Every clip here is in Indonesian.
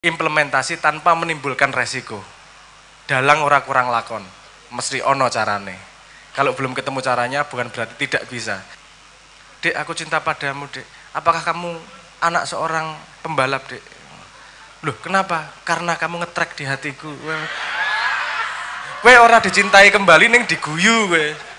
implementasi tanpa menimbulkan resiko. Dalang ora kurang lakon, mesti ono carane. Kalau belum ketemu caranya bukan berarti tidak bisa. Dek, aku cinta padamu, Dek. Apakah kamu anak seorang pembalap, Dek? Loh, kenapa? Karena kamu ngetrek di hatiku. Kowe ora dicintai kembali ning diguyu kowe.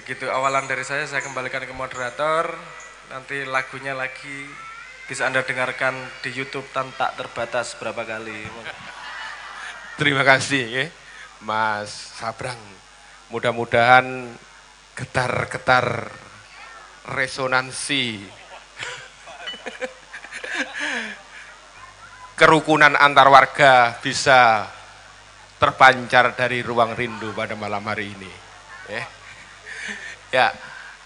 Begitu awalan dari saya kembalikan ke moderator. Nanti lagunya lagi bisa Anda dengarkan di YouTube tak terbatas berapa kali. Terima kasih ya, Mas Sabrang. Mudah-mudahan getar-getar resonansi kerukunan antar warga bisa terpancar dari ruang rindu pada malam hari ini. Ya,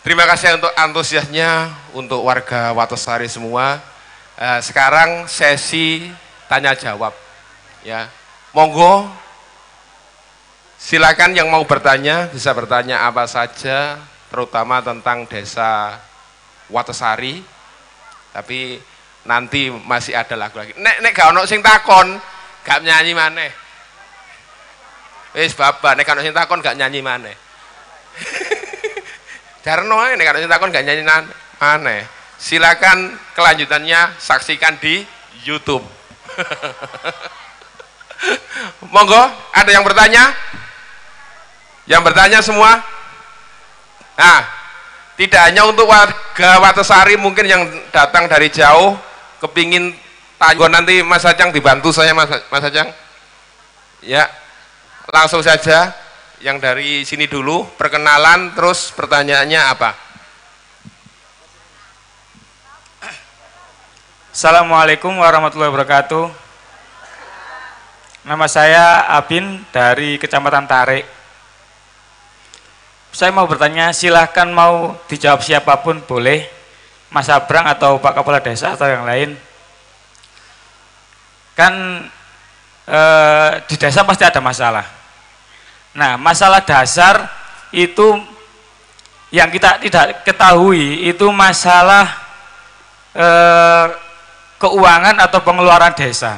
terima kasih untuk antusiasnya untuk warga Watesari semua. Sekarang sesi tanya jawab. Ya, monggo, silakan yang mau bertanya bisa bertanya apa saja, terutama tentang desa Watesari. Tapi nanti masih ada lagu lagi. Nek gak ono sing takon, gak nyanyi maneh. Wis baba, nek gak ono sing takon gak nyanyi maneh. Jarno ini kalau takon gak nyanyi aneh. Silakan kelanjutannya saksikan di YouTube. Monggo, ada yang bertanya? Yang bertanya semua? Nah, tidak hanya untuk warga Watesari mungkin yang datang dari jauh kepingin tanya, nanti Mas Acang dibantu saya Mas Acang. Ya, langsung saja. Yang dari sini dulu, perkenalan, terus pertanyaannya apa? Assalamualaikum warahmatullahi wabarakatuh. Nama saya Abin dari Kecamatan Tarik. Saya mau bertanya, silahkan mau dijawab siapapun boleh, Mas Sabrang atau Pak Kepala Desa atau yang lain. Kan di desa pasti ada masalah. Nah, masalah dasar itu yang kita tidak ketahui itu masalah keuangan atau pengeluaran desa.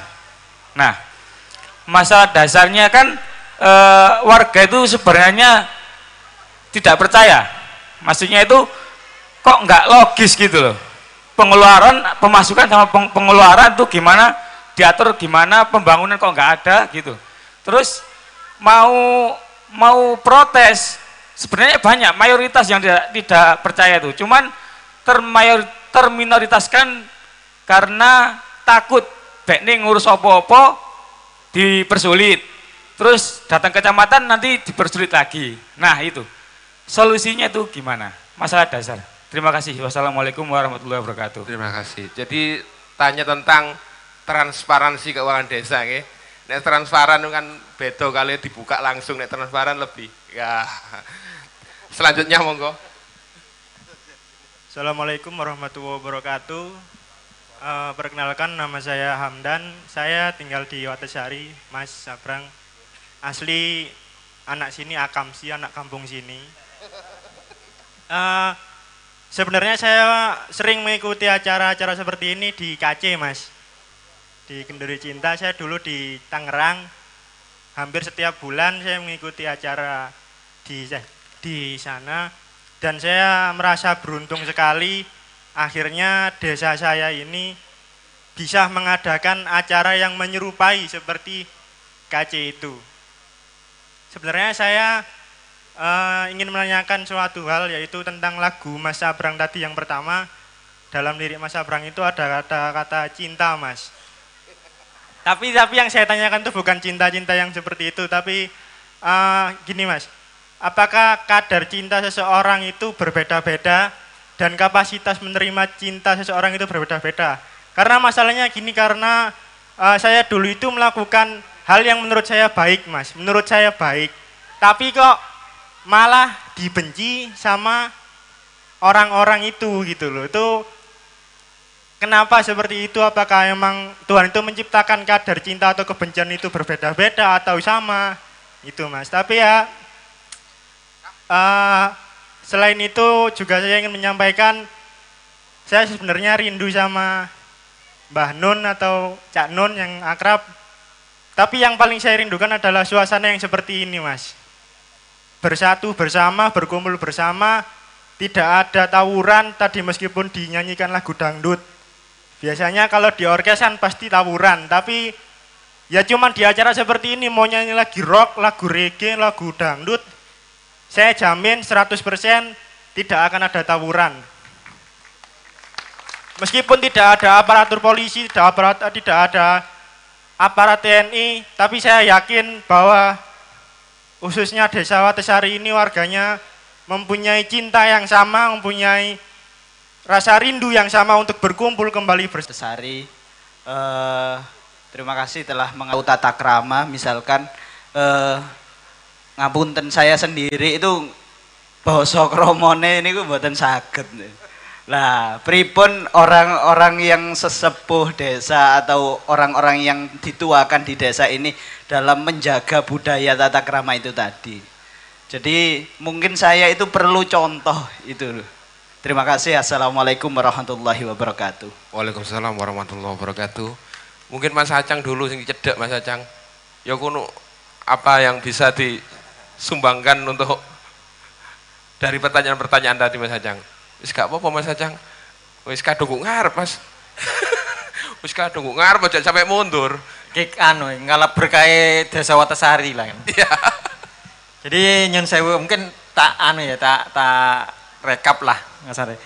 Nah, masalah dasarnya kan warga itu sebenarnya tidak percaya. Maksudnya itu kok nggak logis gitu loh. Pengeluaran, pemasukan sama pengeluaran itu gimana diatur, gimana pembangunan kok nggak ada gitu. Terus mau protes sebenarnya banyak, mayoritas yang tidak percaya itu, cuman terminoritaskan karena takut bekne ngurus opo-opo dipersulit, terus datang kecamatan nanti dipersulit lagi. Nah, itu solusinya itu gimana? Masalah dasar. Terima kasih. Wassalamualaikum warahmatullahi wabarakatuh. Terima kasih. Jadi tanya tentang transparansi keuangan desa ya. Nek transparan kan beda kali dibuka langsung, nek transparan lebih. Ya. Selanjutnya monggo. Assalamualaikum warahmatullahi wabarakatuh. Perkenalkan, nama saya Hamdan. Saya tinggal di Watesari, Mas Sabrang. Asli anak sini, Akamsi, anak kampung sini. Sebenarnya saya sering mengikuti acara-acara seperti ini di KC, Mas. Di Kenduri Cinta, saya dulu di Tangerang, hampir setiap bulan saya mengikuti acara di sana, dan saya merasa beruntung sekali akhirnya desa saya ini bisa mengadakan acara yang menyerupai seperti KC itu. Sebenarnya saya ingin menanyakan suatu hal, yaitu tentang lagu Mas Sabrang tadi yang pertama. Dalam lirik Mas Sabrang itu ada kata cinta, Mas. Tapi yang saya tanyakan itu bukan cinta-cinta yang seperti itu, tapi gini Mas, apakah kadar cinta seseorang itu berbeda-beda dan kapasitas menerima cinta seseorang itu berbeda-beda? Karena masalahnya gini, karena saya dulu itu melakukan hal yang menurut saya baik, Mas, menurut saya baik, tapi kok malah dibenci sama orang-orang itu gitu loh. Itu kenapa seperti itu? Apakah emang Tuhan itu menciptakan kadar cinta atau kebencian itu berbeda-beda atau sama? Itu Mas. Tapi ya selain itu juga saya ingin menyampaikan, saya sebenarnya rindu sama Mbah Nun atau Cak Nun yang akrab. Tapi yang paling saya rindukan adalah suasana yang seperti ini Mas. Bersatu bersama, berkumpul bersama, tidak ada tawuran tadi meskipun dinyanyikan lagu dangdut. Biasanya kalau di orkesan pasti tawuran, tapi ya cuman di acara seperti ini mau nyanyi lagi rock, lagu reggae, lagu dangdut, saya jamin 100% tidak akan ada tawuran. Meskipun tidak ada aparatur polisi, tidak ada aparat TNI, tapi saya yakin bahwa khususnya Desa Watesari ini warganya mempunyai cinta yang sama, mempunyai rasa rindu yang sama untuk berkumpul kembali bersama. Watesari, terima kasih telah mengatur tata krama. Misalkan ngapunten saya sendiri itu basa kromone ini mboten saged. Lah, pripun orang-orang yang sesepuh desa atau orang-orang yang dituakan di desa ini dalam menjaga budaya tata krama itu tadi. Jadi mungkin saya itu perlu contoh itu. Terima kasih. Assalamualaikum warahmatullahi wabarakatuh. Waalaikumsalam warahmatullahi wabarakatuh. Mungkin Mas Acang dulu sing cedek Mas Acang. Ya kuno apa yang bisa disumbangkan untuk dari pertanyaan-pertanyaan tadi Mas Acang? Wis gak apa-apa Mas Acang. Wis kadung ngarep Mas. Wis kadung ngarep aja sampai mundur. Kik ngalap berkait Desa Watesari lah. Iya. Jadi nyun sewu mungkin tak rekap lah ngasare.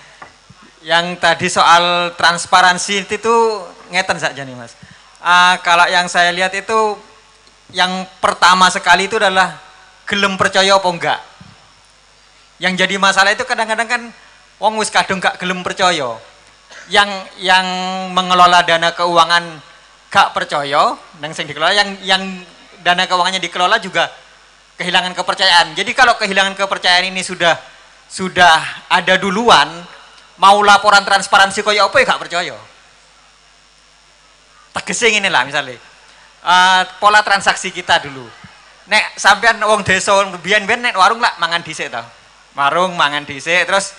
Yang tadi soal transparansi itu ngeten saja nih Mas. Kalau yang saya lihat itu yang pertama sekali itu adalah gelem percaya apa enggak. Yang jadi masalah itu kadang-kadang kan wong wis kadung gak gelem percaya. Yang mengelola dana keuangan gak percaya, dan sing dikelola yang dana keuangannya dikelola juga kehilangan kepercayaan. Jadi kalau kehilangan kepercayaan ini sudah ada duluan, mau laporan transparansi koyo apa ya gak percaya. Tegese ngene lah misalnya. Pola transaksi kita dulu. Nek sampean wong desa biyen-biyen nek warung lah mangan dhisik to. Warung mangan dhisik terus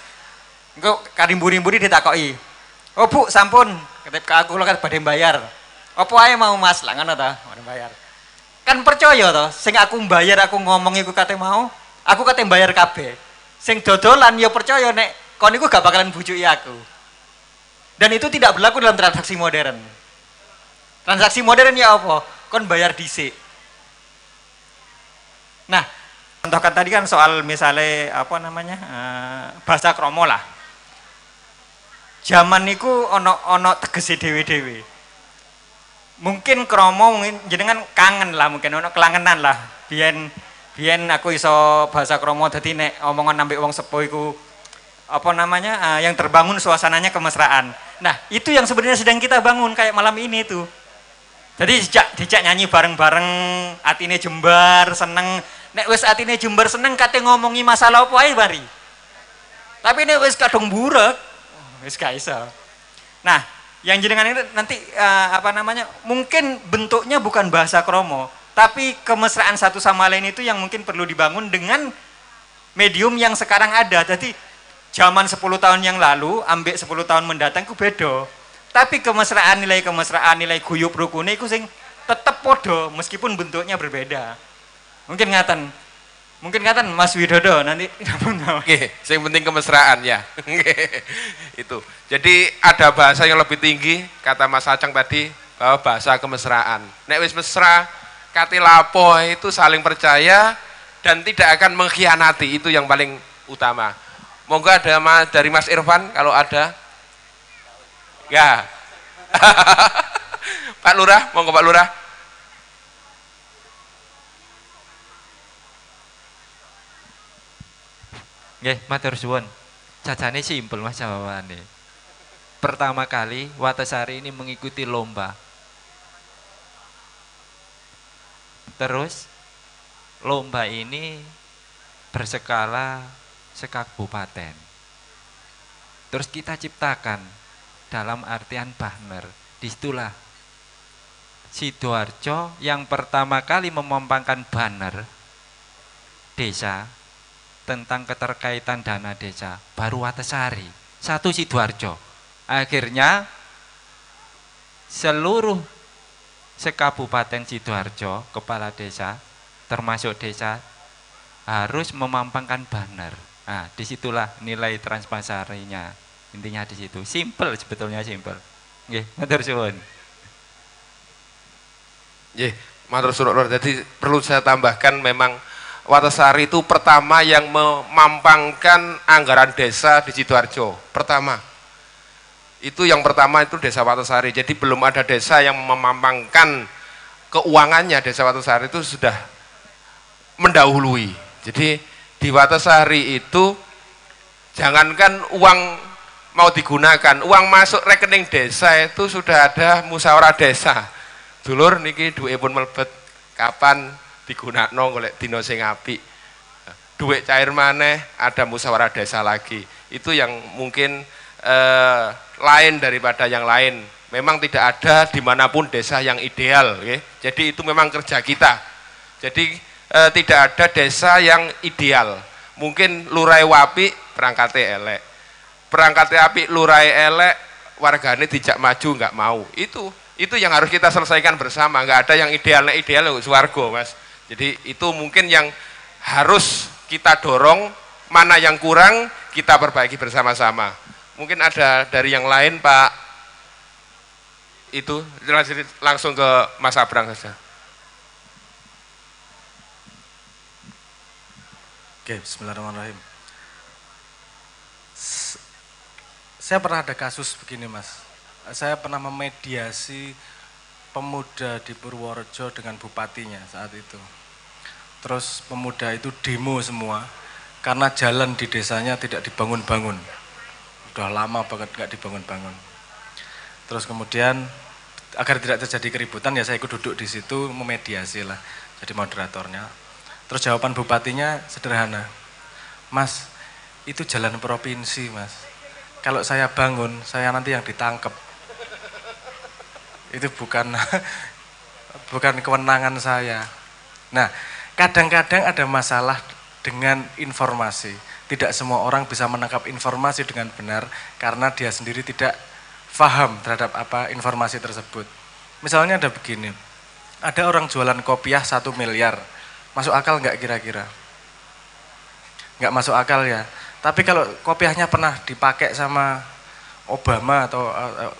engko karimburi-mburi ditakoki. Oh Bu, sampun, ketika aku lho kan badhe bayar. Apa ae mau Mas? Lah ngono ta, badhe bayar. Kan percaya to, sing aku bayar aku ngomong iku kate mau, aku kate bayar kabeh. Sing dodolan ya percaya nek kon iku gak bakalan bujuki aku. Dan itu tidak berlaku dalam transaksi modern. Transaksi modern ya apa? Kon bayar dhisik. Nah, contohkan tadi kan soal misalnya apa namanya bahasa kromo lah. Zaman niku ono tegese dewe-dewe. Mungkin kromo mungkin jenengan kangen lah, mungkin ono kelangenan lah. Biyen aku iso bahasa kromo dadi nek omongan ambek wong sepuh iku apa namanya yang terbangun suasananya kemesraan. Nah, itu yang sebenarnya sedang kita bangun kayak malam ini tuh. Jadi dijak nyanyi bareng-bareng, atine jembar, seneng. Nek wis atine jembar seneng kate ngomongi masalah apa ae bari. Tapi nek wis kadung burek, wis gak iso. Nah, yang jenengan itu nanti apa namanya? Mungkin bentuknya bukan bahasa kromo, tapi kemesraan satu sama lain itu yang mungkin perlu dibangun dengan medium yang sekarang ada. Jadi zaman 10 tahun yang lalu, ambek 10 tahun mendatang ku beda. Tapi kemesraan, nilai guyub rukune iku sing tetep podo meskipun bentuknya berbeda. Mungkin ngaten Mas Widodo nanti. Oke, yang penting kemesraan ya. Itu. Jadi ada bahasa yang lebih tinggi, kata Mas Acang tadi, bahwa bahasa kemesraan. Nek wis mesra, kate lapo itu saling percaya dan tidak akan mengkhianati, itu yang paling utama. Monggo ada dari Mas Irfan kalau ada. Ya. Pak Lurah, monggo Pak Lurah. Nggih, matur suwun. Cacane simpel Mas jawabane. Pertama kali Watesari ini mengikuti lomba. Terus lomba ini berskala sekabupaten. Terus kita ciptakan dalam artian banner. Disitulah Sidoarjo yang pertama kali memampangkan banner desa tentang keterkaitan dana desa baru Watesari, satu Sidoarjo. Akhirnya seluruh sekabupaten Sidoarjo, kepala desa termasuk desa harus memampangkan banner. Nah, disitulah nilai Transpasarinya. Intinya di situ. Simple, sebetulnya simple. Nggih, matur suwun. Nggih, matur suwun. Jadi perlu saya tambahkan memang Watesari itu pertama yang memampangkan anggaran desa di Sidoarjo. Pertama. Itu yang pertama itu desa Watesari. Jadi belum ada desa yang memampangkan keuangannya. Desa Watesari itu sudah mendahului. Jadi di Watesari itu jangankan uang mau digunakan, uang masuk rekening desa itu sudah ada musyawarah desa. Dulur niki duwipun mlebet kapan digunakno golek dina sing apik. Duit cair maneh ada musyawarah desa lagi. Itu yang mungkin lain daripada yang lain. Memang tidak ada dimanapun desa yang ideal, ya. Jadi itu memang kerja kita. Jadi tidak ada desa yang ideal. Mungkin lurai wapi perangkatnya elek, perangkatnya api lurai elek wargane dijak maju nggak mau. Itu yang harus kita selesaikan bersama. Nggak ada yang ideal swarga, Mas. Jadi itu mungkin yang harus kita dorong. Mana yang kurang kita perbaiki bersama-sama. Mungkin ada dari yang lain, Pak. Itu langsung ke Mas Abrang saja. Oke, bismillahirrahmanirrahim. Saya pernah ada kasus begini, Mas. Saya pernah memediasi pemuda di Purworejo dengan bupatinya saat itu. Terus pemuda itu demo semua karena jalan di desanya tidak dibangun-bangun. Udah lama banget nggak dibangun-bangun. Terus kemudian agar tidak terjadi keributan ya saya ikut duduk di situ memediasi lah, jadi moderatornya. Terus jawaban bupatinya sederhana, Mas, itu jalan provinsi, Mas. Kalau saya bangun, saya nanti yang ditangkap. Itu bukan kewenangan saya. Nah, kadang-kadang ada masalah dengan informasi. Tidak semua orang bisa menangkap informasi dengan benar karena dia sendiri tidak paham terhadap apa informasi tersebut. Misalnya ada begini, ada orang jualan kopiah 1 miliar, masuk akal nggak kira-kira? Nggak masuk akal ya. Tapi kalau kopiahnya pernah dipakai sama Obama atau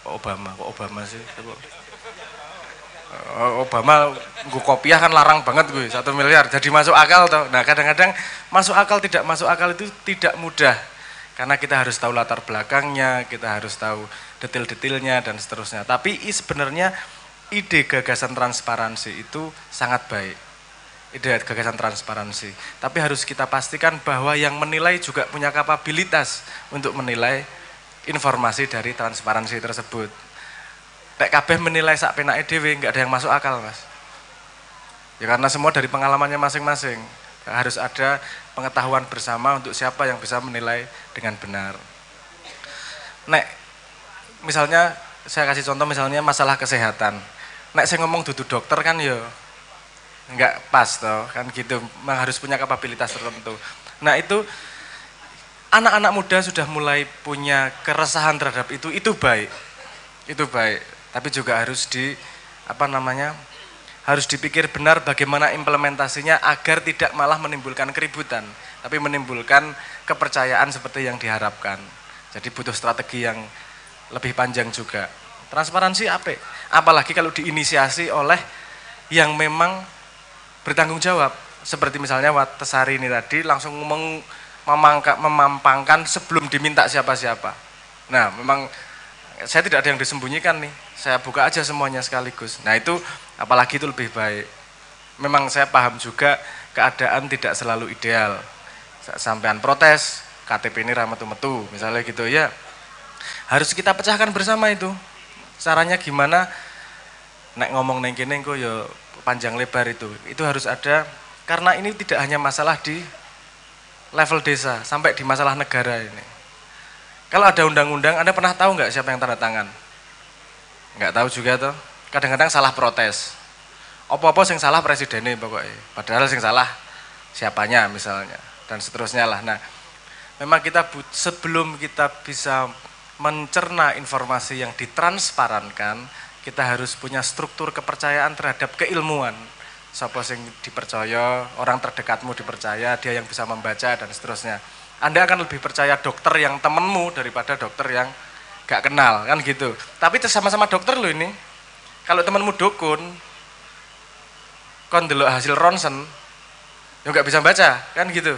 Obama sih? Obama gue kopiah kan larang banget gue 1 miliar, jadi masuk akal toh. Nah kadang-kadang masuk akal tidak masuk akal itu tidak mudah karena kita harus tahu latar belakangnya, kita harus tahu detail-detailnya dan seterusnya. Tapi sebenarnya ide gagasan transparansi itu sangat baik, ide gagasan transparansi. Tapi harus kita pastikan bahwa yang menilai juga punya kapabilitas untuk menilai informasi dari transparansi tersebut. Nek kabeh menilai sak penake dhewe enggak ada yang masuk akal, Mas. Ya karena semua dari pengalamannya masing-masing. Harus ada pengetahuan bersama untuk siapa yang bisa menilai dengan benar. Nek misalnya saya kasih contoh misalnya masalah kesehatan. Nek saya ngomong dudu dokter kan ya enggak pas toh, kan gitu. Memang harus punya kapabilitas tertentu. Nah, itu anak-anak muda sudah mulai punya keresahan terhadap itu baik. Itu baik. Tapi juga harus harus dipikir benar bagaimana implementasinya agar tidak malah menimbulkan keributan, tapi menimbulkan kepercayaan seperti yang diharapkan. Jadi butuh strategi yang lebih panjang juga. Transparansi apa? Apalagi kalau diinisiasi oleh yang memang bertanggung jawab. Seperti misalnya Watesari ini tadi langsung memampangkan sebelum diminta siapa-siapa. Nah, memang saya tidak ada yang disembunyikan nih, saya buka aja semuanya sekaligus. Nah itu apalagi itu lebih baik. Memang saya paham juga keadaan tidak selalu ideal. Sampean protes, KTP ini rametu-metu, misalnya gitu ya. Harus kita pecahkan bersama itu. Caranya gimana? Nek ngomong neng kene engko ya panjang lebar itu. Itu harus ada karena ini tidak hanya masalah di level desa, sampai di masalah negara ini. Kalau ada undang-undang, Anda pernah tahu nggak siapa yang tanda tangan? Nggak tahu juga tuh. Kadang-kadang salah protes. Apa-apa yang salah presidennya pokoknya. Padahal yang salah siapanya misalnya dan seterusnya lah. Nah, memang kita sebelum kita bisa mencerna informasi yang ditransparankan, kita harus punya struktur kepercayaan terhadap keilmuan. Siapa yang dipercaya, orang terdekatmu dipercaya, dia yang bisa membaca dan seterusnya. Anda akan lebih percaya dokter yang temenmu daripada dokter yang gak kenal, kan gitu. Tapi sama-sama dokter loh ini. Kalau temenmu dukun, kon delok hasil ronsen, ya gak bisa baca, kan gitu.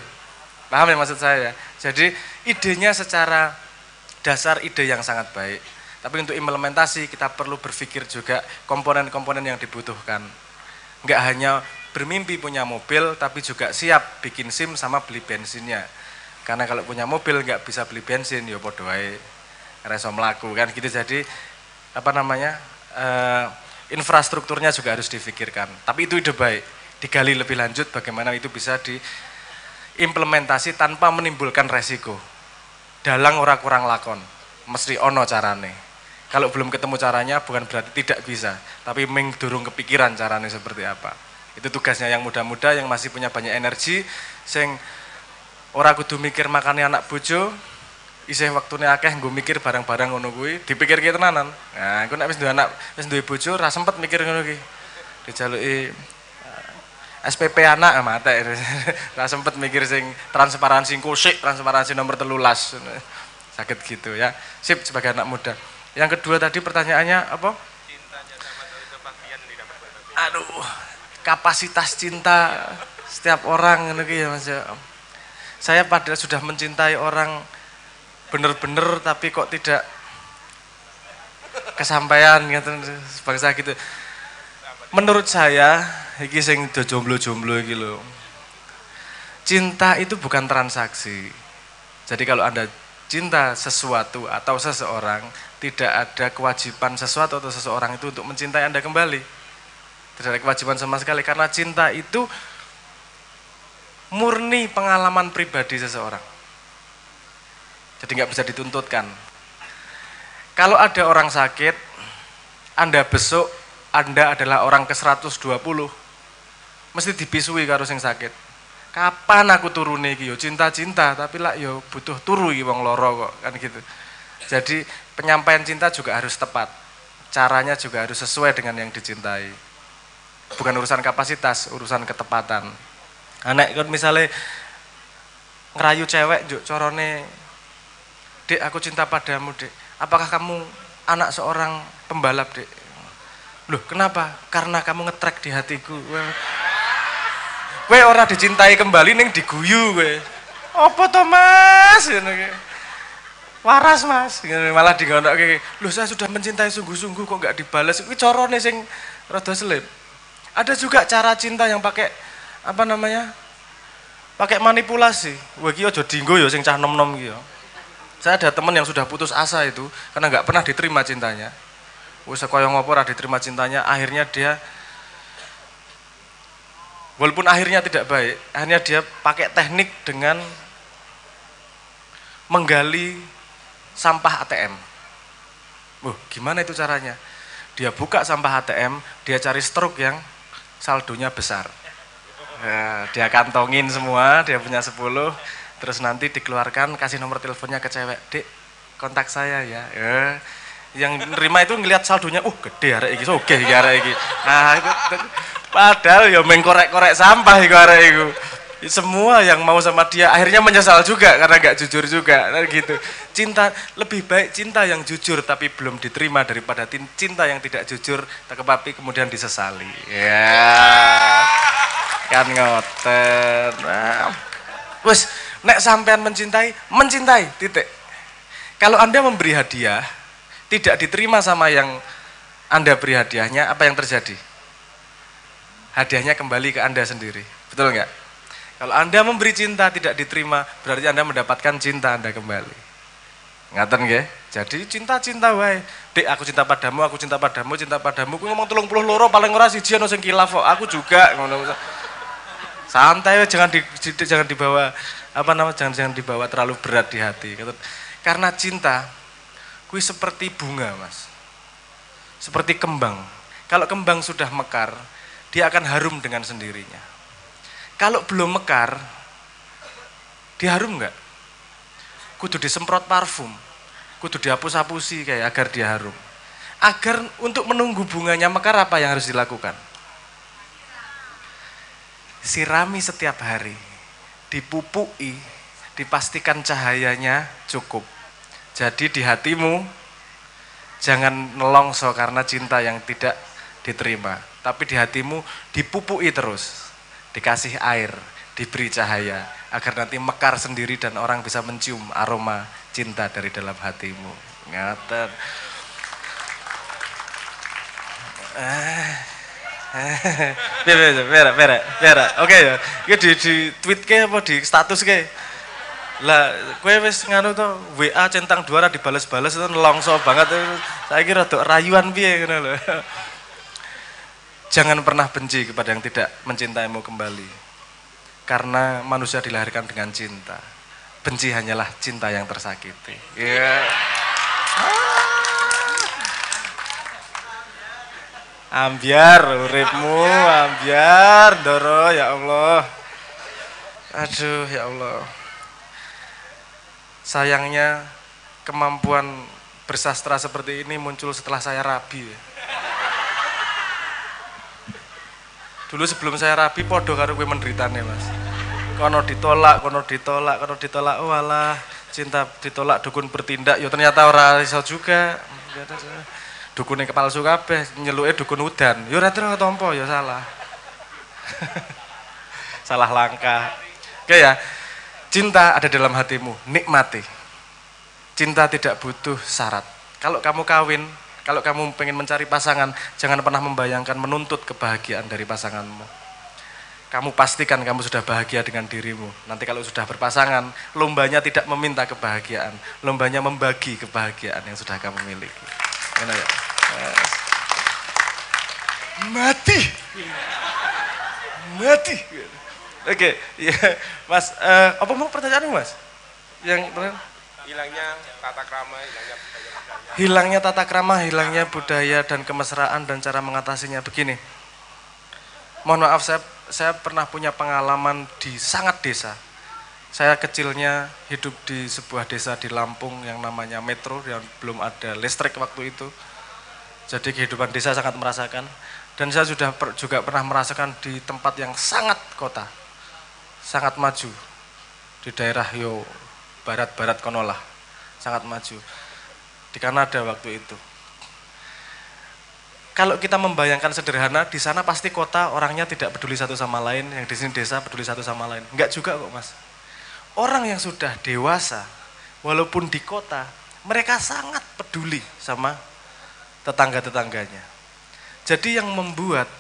Paham ya maksud saya? Jadi idenya secara dasar ide yang sangat baik. Tapi untuk implementasi kita perlu berpikir juga komponen-komponen yang dibutuhkan. Enggak hanya bermimpi punya mobil, tapi juga siap bikin SIM sama beli bensinnya. Karena kalau punya mobil enggak bisa beli bensin, ya podo wae reso mlaku kan gitu. Jadi infrastrukturnya juga harus difikirkan. Tapi itu ide baik. Digali lebih lanjut bagaimana itu bisa diimplementasi tanpa menimbulkan resiko. Dalang ora kurang lakon, mesti ono carane. Kalau belum ketemu caranya bukan berarti tidak bisa, tapi ming durung kepikiran caranya seperti apa. Itu tugasnya yang muda-muda yang masih punya banyak energi, sing ora kudu mikir makane anak bojo, isih waktune akeh nggo mikir barang-barang ngono kuwi, dipikirke tenanan. Nah, aku nek wis duwe anak, wis duwe bojo ra sempet mikir ngono ki. Dijaluki SPP anak mate. Ra sempet mikir sing transparansi kusik, transparansi nomor 13. Sakit gitu ya. Sip sebagai anak muda. Yang kedua tadi pertanyaannya apa? Aduh, kapasitas cinta setiap orang gitu ya Mas. Saya padahal sudah mencintai orang bener-bener tapi kok tidak kesampaian gitu bangsa gitu. Menurut saya iki sing do jomblo-jomblo iki lho. Cinta itu bukan transaksi. Jadi kalau Anda cinta sesuatu atau seseorang, tidak ada kewajiban sesuatu atau seseorang itu untuk mencintai Anda kembali. Tidak ada kewajiban sama sekali karena cinta itu murni pengalaman pribadi seseorang. Jadi nggak bisa dituntutkan. Kalau ada orang sakit, Anda besuk, Anda adalah orang ke-120, mesti dibisui karo sing sakit. Kapan aku turune iki yo cinta-cinta tapi lah yo butuh turu iki wong loro kok kan gitu. Jadi penyampaian cinta juga harus tepat. Caranya juga harus sesuai dengan yang dicintai. Bukan urusan kapasitas, urusan ketepatan. Nek kon misale ngerayu cewek njuk carane, "Dek, aku cinta padamu, Dek. Apakah kamu anak seorang pembalap, Dek?" Loh, kenapa? Karena kamu ngetrek di hatiku. Kowe ora dicintai kembali ning diguyu kowe. Apa to, Mas? Ngono ki. Waras, Mas. Malah digonokke. Loh, saya sudah mencintai sungguh-sungguh kok enggak dibalas. Kuwi carane sing rada selip. Ada juga cara cinta yang pakai pakai manipulasi. Wah, iki aja dienggo ya sing cah nom-nom iki ya. Saya ada teman yang sudah putus asa itu karena enggak pernah diterima cintanya. Wis kaya ngopo ora diterima cintanya, akhirnya dia walaupun akhirnya tidak baik, akhirnya dia pakai teknik dengan menggali sampah ATM. Gimana itu caranya? Dia buka sampah ATM, dia cari struk yang saldonya besar. Nah, dia kantongin semua, dia punya 10, terus nanti dikeluarkan, kasih nomor teleponnya ke cewek. "Dek, kontak saya ya." Yang nerima itu ngelihat saldonya, gede arek iki, sogeh iki arek iki. Nah, itu padahal ya mengkorek-korek sampah iku arek iku. Semua yang mau sama dia akhirnya menyesal juga karena gak jujur juga, gitu. Cinta lebih baik cinta yang jujur tapi belum diterima daripada cinta yang tidak jujur tapi kemudian disesali. Ya. Kan ngoten. Nah, wes nek sampean mencintai titik. Kalau Anda memberi hadiah tidak diterima sama yang Anda beri hadiahnya, apa yang terjadi? Hadiahnya kembali ke Anda sendiri, betul nggak? Kalau Anda memberi cinta tidak diterima, berarti Anda mendapatkan cinta Anda kembali. Ngaten nggih? Jadi cinta-cinta wae. "Dek, aku cinta padamu, aku cinta padamu, cinta padamu." Kuwi ngomong 32 paling ora siji ana sing kilaf kok. Aku juga ngono. Santai, jangan dibawa jangan dibawa terlalu berat di hati. Karena cinta kuwi seperti bunga, Mas. Seperti kembang. Kalau kembang sudah mekar, dia akan harum dengan sendirinya. Kalau belum mekar, dia harum enggak? Kudu disemprot parfum, kudu dihapus-hapusi kayak agar dia harum. Agar untuk menunggu bunganya mekar, apa yang harus dilakukan? Sirami setiap hari, dipupui, dipastikan cahayanya cukup. Jadi di hatimu jangan nelongso karena cinta yang tidak diterima, tapi di hatimu dipupui terus, dikasih air, diberi cahaya, agar nanti mekar sendiri dan orang bisa mencium aroma cinta dari dalam hatimu. Ngaten. Pera. Oke ya. Iki di tweet ke apa di status ke? Lah, kowe wis nganu to WA centang dua dibales-bales itu nelongso banget. Saiki rada rayuan piye ngono lho. Jangan pernah benci kepada yang tidak mencintaimu kembali. Karena manusia dilahirkan dengan cinta. Benci hanyalah cinta yang tersakiti. Iya. Ambiar uripmu, ambiar Ndoro, ya Allah. Aduh, ya Allah. Sayangnya kemampuan bersastra seperti ini muncul setelah saya rabi. Dulu sebelum saya rabi podo karo kowe menderitane, Mas. Kono ditolak, oh alah, cinta ditolak dukun bertindak, ya ternyata ora iso juga. Dukune kepalsu kabeh, nyeluke dukun udan. Ya ora tampa, ya salah. Salah langkah. Oke ya. Cinta ada dalam hatimu, nikmati. Cinta tidak butuh syarat. Kalau kamu kawin, kalau kamu pengen mencari pasangan, jangan pernah membayangkan menuntut kebahagiaan dari pasanganmu. Kamu pastikan kamu sudah bahagia dengan dirimu. Nanti kalau sudah berpasangan, lombanya tidak meminta kebahagiaan, lombanya membagi kebahagiaan yang sudah kamu miliki. Ya? Mati. Oke, ya, Mas. Apa mau pertanyaanmu, Mas? Yang Hilangnya tata krama, hilangnya budaya. Hilangnya tata krama, hilangnya budaya dan kemesraan dan cara mengatasinya begini. Mohon maaf, saya pernah punya pengalaman di sangat desa. Saya kecilnya hidup di sebuah desa di Lampung yang namanya Metro, yang belum ada listrik waktu itu. Jadi kehidupan desa sangat merasakan. Dan saya sudah juga pernah merasakan di tempat yang sangat kota. Sangat maju di daerah barat-barat konolah, sangat maju di Kanada waktu itu. Kalau kita membayangkan sederhana, di sana pasti kota orangnya tidak peduli satu sama lain, yang di sini desa peduli satu sama lain. Enggak juga kok, Mas. Orang yang sudah dewasa, walaupun di kota, mereka sangat peduli sama tetangga-tetangganya. Jadi yang membuat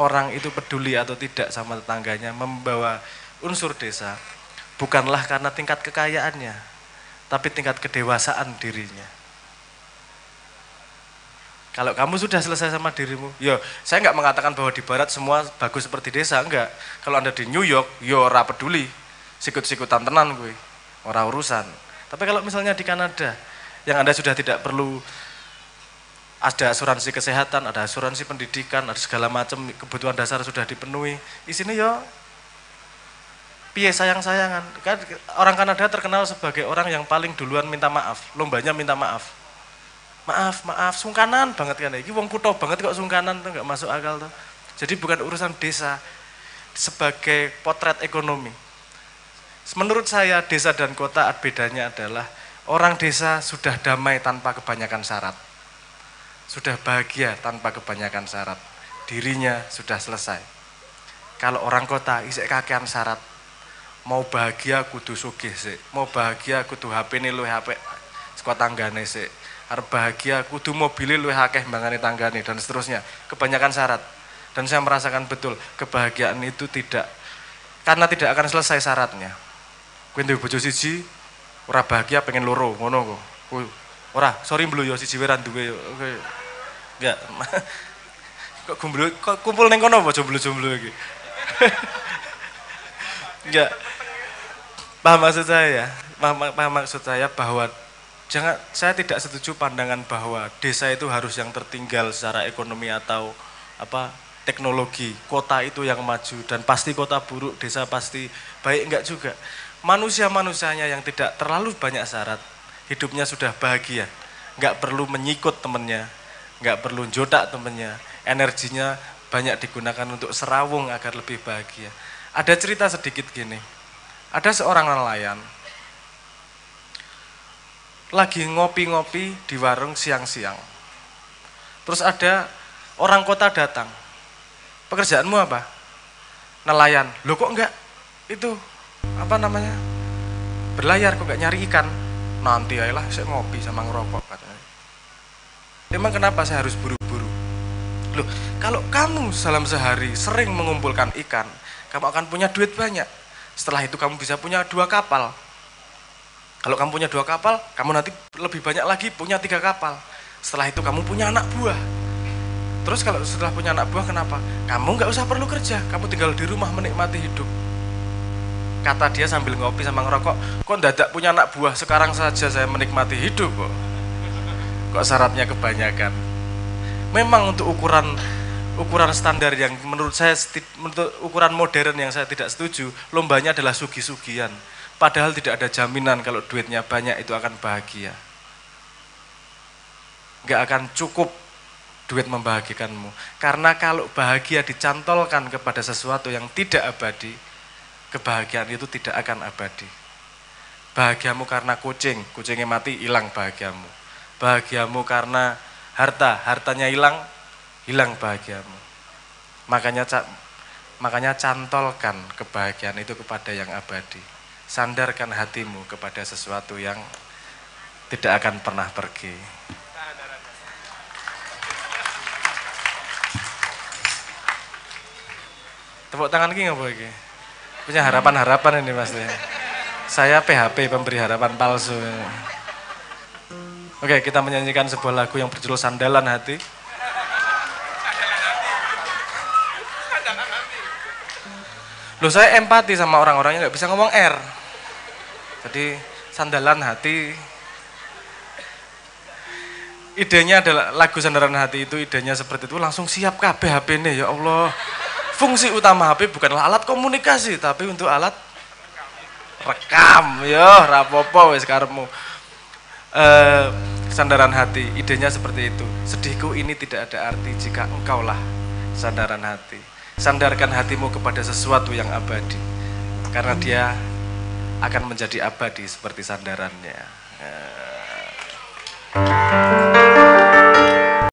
orang itu peduli atau tidak sama tetangganya, membawa unsur desa, bukanlah karena tingkat kekayaannya, tapi tingkat kedewasaan dirinya. Kalau kamu sudah selesai sama dirimu, ya saya nggak mengatakan bahwa di barat semua bagus seperti desa, enggak. Kalau Anda di New York, ya ora peduli, sikut-sikutan tenan gue, ora urusan. Tapi kalau misalnya di Kanada, yang Anda sudah tidak perlu ada asuransi kesehatan, ada asuransi pendidikan, ada segala macam kebutuhan dasar sudah dipenuhi. Di sini ya piye sayang-sayangan. Kan orang Kanada terkenal sebagai orang yang paling duluan minta maaf, lombanya minta maaf. Maaf, sungkanan banget kan. Iki wong kutho banget kok sungkanan tuh nggak masuk akal tuh. Jadi bukan urusan desa sebagai potret ekonomi. Menurut saya desa dan kota bedanya adalah orang desa sudah damai tanpa kebanyakan syarat. Sudah bahagia tanpa kebanyakan syarat. Dirinya sudah selesai. Kalau orang kota isek kakean syarat. Mau bahagia kudu sugih sik. Mau bahagia kudu HP-ne luwih HP saka tanggane sik. Arep bahagia kudu mobile luwih akeh mbangane tanggane dan seterusnya. Kebanyakan syarat. Dan saya merasakan betul kebahagiaan itu tidak akan selesai syaratnya. Kowe duwe bojo siji ora bahagia pengen loro ngono kok. Ora, sorry mblu yo siji wae ra duwe yo. Oke. Enggak. Kok kumpul ning kono apa jomblo-jomblo iki? Enggak. Paham maksud saya bahwa saya tidak setuju pandangan bahwa desa itu harus yang tertinggal secara ekonomi atau teknologi, kota itu yang maju dan pasti kota buruk, desa pasti baik, enggak juga. Manusia-manusianya yang tidak terlalu banyak syarat, hidupnya sudah bahagia, enggak perlu menyikut temennya, enggak perlu jodak temennya, energinya banyak digunakan untuk serawung agar lebih bahagia. Ada cerita sedikit gini, ada seorang nelayan lagi ngopi-ngopi di warung siang-siang. Terus ada orang kota datang. Pekerjaanmu apa? Nelayan. Loh kok enggak? Itu berlayar, kok enggak nyari ikan? Nanti ayolah saya ngopi sama ngerokok katanya. Emang kenapa saya harus buru-buru? Loh, kalau kamu dalam sehari sering mengumpulkan ikan, kamu akan punya duit banyak. Setelah itu kamu bisa punya 2 kapal. Kalau kamu punya 2 kapal, kamu nanti lebih banyak lagi punya 3 kapal. Setelah itu kamu punya anak buah. Terus kalau setelah punya anak buah kenapa? Kamu nggak usah perlu kerja, kamu tinggal di rumah menikmati hidup. Kata dia sambil ngopi sama ngerokok, kok dadak punya anak buah, sekarang saja saya menikmati hidup kok. Kok syaratnya kebanyakan. Memang untuk ukuran standar yang menurut saya, menurut ukuran modern yang saya tidak setuju, lombanya adalah sugi-sugian. Padahal tidak ada jaminan kalau duitnya banyak itu akan bahagia. Nggak akan cukup duit membahagiakanmu. Karena kalau bahagia dicantolkan kepada sesuatu yang tidak abadi, kebahagiaan itu tidak akan abadi. Bahagiamu karena kucingnya mati, hilang bahagiamu. Bahagiamu karena hartanya hilang bahagiamu. Makanya cantolkan kebahagiaan itu kepada yang abadi. Sandarkan hatimu kepada sesuatu yang tidak akan pernah pergi. Tepuk tangan ini nggak boleh? Punya harapan-harapan ini Mas. Saya PHP, pemberi harapan palsu. Oke, kita menyanyikan sebuah lagu yang berjudul Sandalan Hati. Loh, saya empati sama orang-orang yang nggak bisa ngomong R. Jadi sandalan hati. Idenya adalah lagu Sandalan Hati itu, idenya seperti itu, langsung siap kabeh HP ini, ya Allah. Fungsi utama HP bukanlah alat komunikasi, tapi untuk alat rekam. Yo, rapopo wis karepmu. Sandaran hati, idenya seperti itu. Sedihku ini tidak ada arti jika engkaulah sandaran hati. Sandarkan hatimu kepada sesuatu yang abadi, karena dia akan menjadi abadi seperti sandarannya.